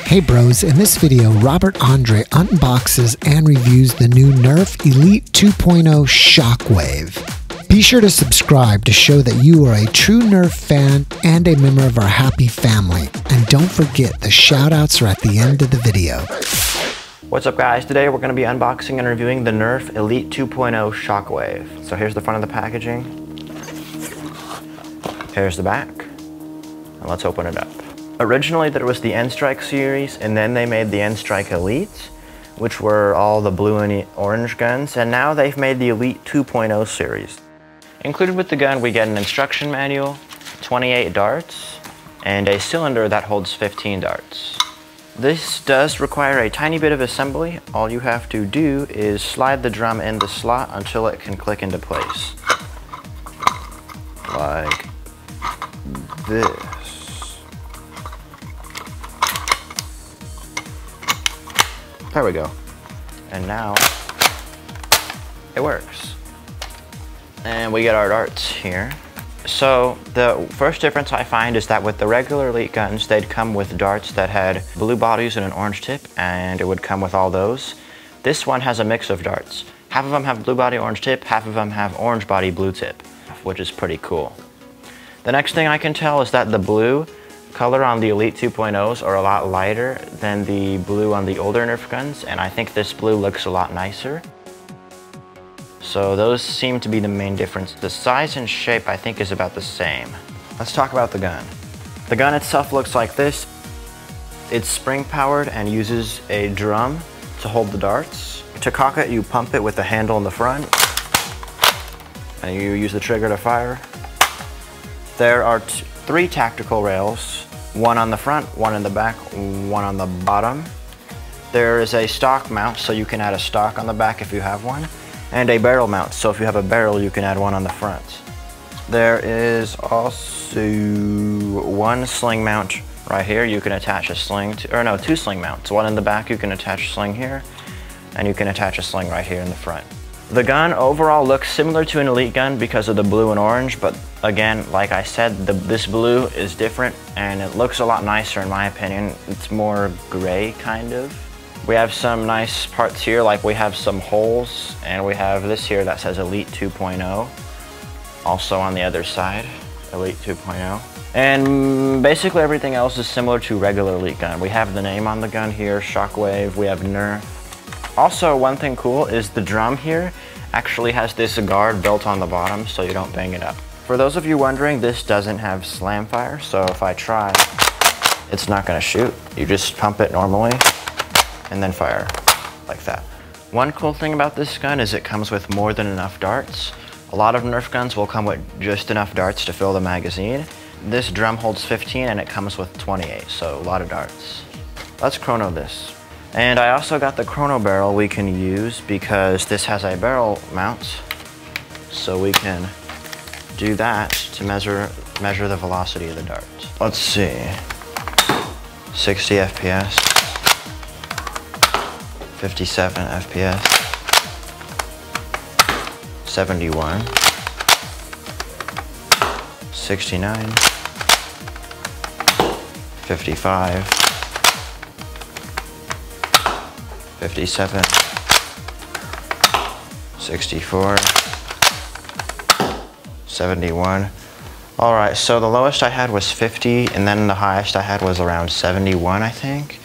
Hey bros, in this video, Robert Andre unboxes and reviews the new Nerf Elite 2.0 Shockwave. Be sure to subscribe to show that you are a true Nerf fan and a member of our happy family. And don't forget, the shoutouts are at the end of the video. What's up guys, today we're going to be unboxing and reviewing the Nerf Elite 2.0 Shockwave. So here's the front of the packaging. Here's the back. And let's open it up. Originally there was the N-Strike series, and then they made the N-Strike Elite, which were all the blue and orange guns, and now they've made the Elite 2.0 series. Included with the gun we get an instruction manual, 28 darts, and a cylinder that holds 15 darts. This does require a tiny bit of assembly. All you have to do is slide the drum in the slot until it can click into place. Like this. There we go. And now it works. And we get our darts here. So the first difference I find is that with the regular Elite guns, they'd come with darts that had blue bodies and an orange tip, and it would come with all those. This one has a mix of darts. Half of them have blue body, orange tip, half of them have orange body, blue tip, which is pretty cool. The next thing I can tell is that the blue color on the Elite 2.0s are a lot lighter than the blue on the older Nerf guns, and I think this blue looks a lot nicer. So those seem to be the main difference. The size and shape I think is about the same. Let's talk about the gun. The gun itself looks like this. It's spring powered and uses a drum to hold the darts. To cock it, you pump it with the handle in the front, and you use the trigger to fire. There are three tactical rails, one on the front, one in the back, one on the bottom. There is a stock mount, so you can add a stock on the back if you have one, and a barrel mount, so if you have a barrel you can add one on the front. There is also one sling mount right here. You can attach a sling to, or no, two sling mounts. One in the back, you can attach a sling here, and you can attach a sling right here in the front. The gun overall looks similar to an Elite gun because of the blue and orange, but again, like I said, this blue is different and it looks a lot nicer in my opinion. It's more gray kind of. We have some nice parts here, like we have some holes, and we have this here that says Elite 2.0. Also on the other side, Elite 2.0. And basically everything else is similar to regular Elite gun. We have the name on the gun here, Shockwave, we have Nerf. Also, one thing cool is the drum here actually has this guard built on the bottom so you don't bang it up. For those of you wondering, this doesn't have slam fire, so if I try, it's not gonna shoot. You just pump it normally and then fire like that. One cool thing about this gun is it comes with more than enough darts. A lot of Nerf guns will come with just enough darts to fill the magazine. This drum holds 15 and it comes with 28, so a lot of darts. Let's chrono this. And I also got the chrono barrel we can use because this has a barrel mount, so we can do that to measure the velocity of the dart. Let's see, 60 FPS, 57 FPS, 71, 69, 55, 57, 64, 71. All right, so the lowest I had was 50, and then the highest I had was around 71, I think.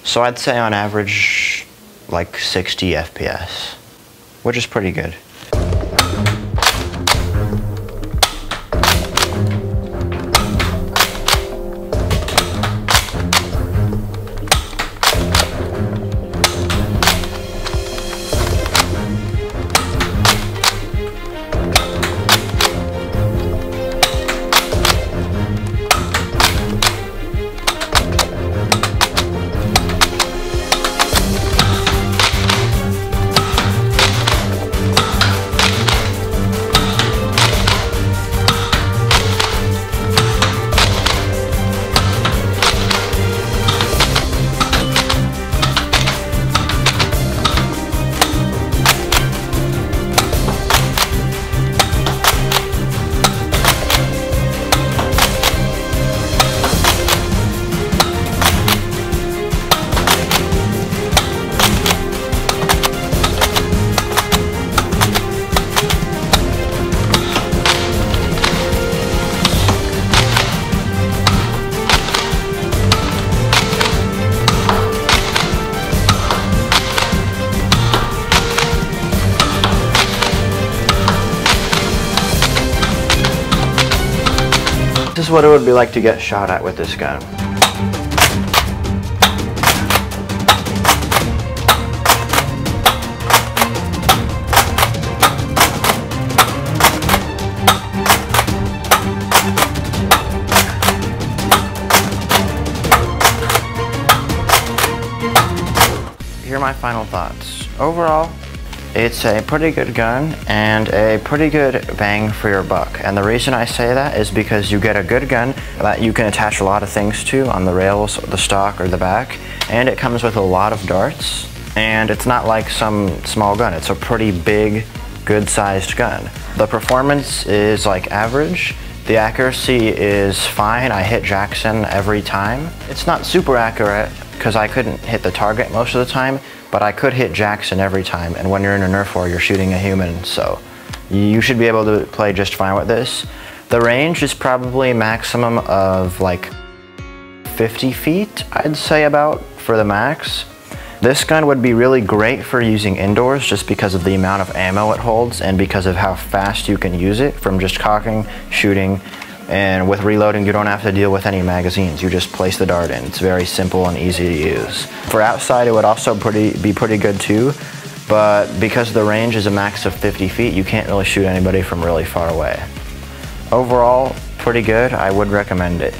So I'd say on average, like 60 FPS, which is pretty good. is what it would be like to get shot at with this gun. Here are my final thoughts. Overall, it's a pretty good gun and a pretty good bang for your buck. And the reason I say that is because you get a good gun that you can attach a lot of things to on the rails, the stock, or the back. And it comes with a lot of darts. And it's not like some small gun. It's a pretty big, good-sized gun. The performance is like average. The accuracy is fine. I hit Jackson every time. It's not super accurate because I couldn't hit the target most of the time, but I could hit Jackson every time, and when you're in a Nerf war, you're shooting a human, so you should be able to play just fine with this. The range is probably maximum of like 50 feet, I'd say about, for the max. This gun would be really great for using indoors just because of the amount of ammo it holds and because of how fast you can use it from just cocking, shooting, and with reloading you don't have to deal with any magazines. You just place the dart in. It's very simple and easy to use. For outside it would also be pretty good too, but because the range is a max of 50 feet, you can't really shoot anybody from really far away. Overall, pretty good. I would recommend it.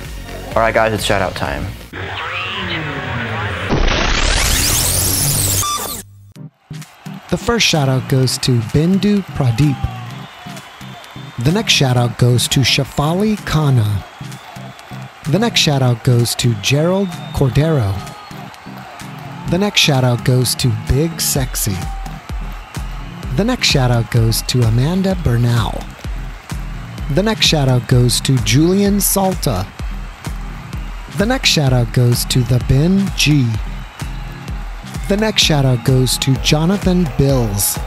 Alright guys, it's shout out time. The first shout out goes to Bindu Pradeep. The next shout out goes to Shafali Khanna. The next shout out goes to Gerald Cordero. The next shout out goes to Big Sexy. The next shout out goes to Amanda Bernal. The next shout out goes to Julian Salta. The next shout out goes to The Ben G. The next shout out goes to Jonathan Bills.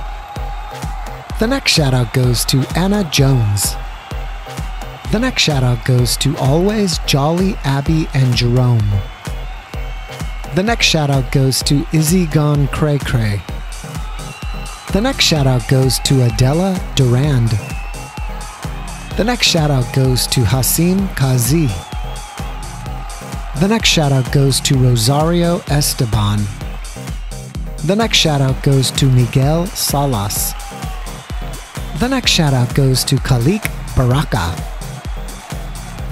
The next shout out goes to Anna Jones. The next shout out goes to Always Jolly Abby and Jerome. The next shout out goes to Izzy Gone Cray Cray. The next shout out goes to Adela Durand. The next shout out goes to Hasim Kazi. The next shout out goes to Rosario Esteban. The next shout out goes to Miguel Salas. The next shout out goes to Khalik Baraka.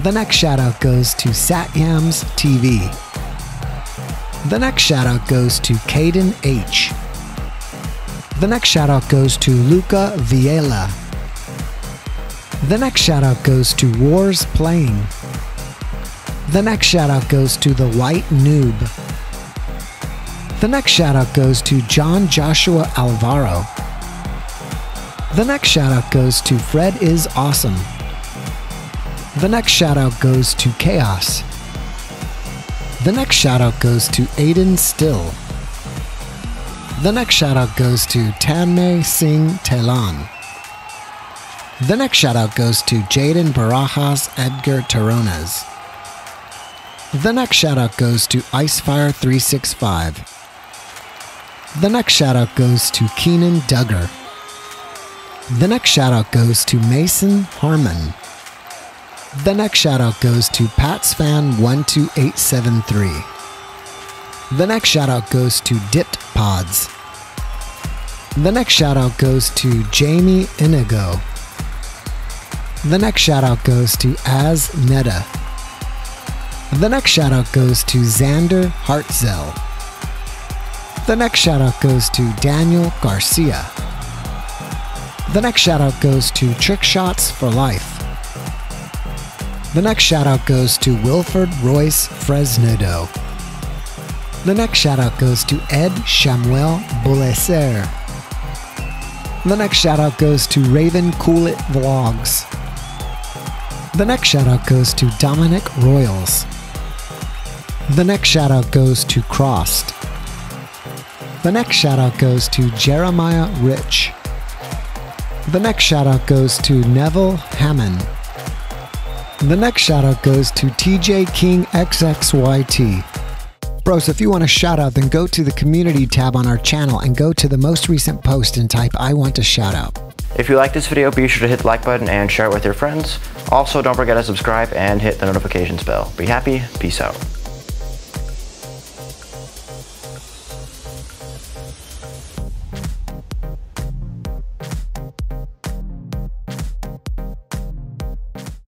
The next shout out goes to Satyams TV. The next shout out goes to Caden H. The next shout out goes to Luca Viela. The next shout out goes to Wars Playing. The next shout out goes to The White Noob. The next shout out goes to John Joshua Alvaro. The next shout out goes to Fred is Awesome. The next shout out goes to Chaos. The next shout out goes to Aiden Still. The next shout out goes to Tanmay Singh Telan. The next shout out goes to Jaden Barajas Edgar Taronas. The next shout out goes to Icefire 365. The next shout out goes to Keenan Duggar. The next shout out goes to Mason Harmon. The next shout out goes to PatsFan12873. The next shout out goes to Dipped Pods. The next shout out goes to Jamie Inigo. The next shout out goes to Az Neda. The next shout out goes to Xander Hartzell. The next shout out goes to Daniel Garcia. The next shout out goes to Trick Shots for Life. The next shout out goes to Wilford Royce Fresnedo. The next shout out goes to Ed Samuel Boulesser. The next shout out goes to Raven Coolit Vlogs. The next shout out goes to Dominic Royals. The next shout out goes to Crossed. The next shout out goes to Jeremiah Rich. The next shout out goes to Neville Hammond. The next shout out goes to TJ King XXYT. Bros, if you want a shout out, then go to the community tab on our channel and go to the most recent post and type I want a shout out. If you like this video, be sure to hit the like button and share it with your friends. Also, don't forget to subscribe and hit the notifications bell. Be happy, peace out.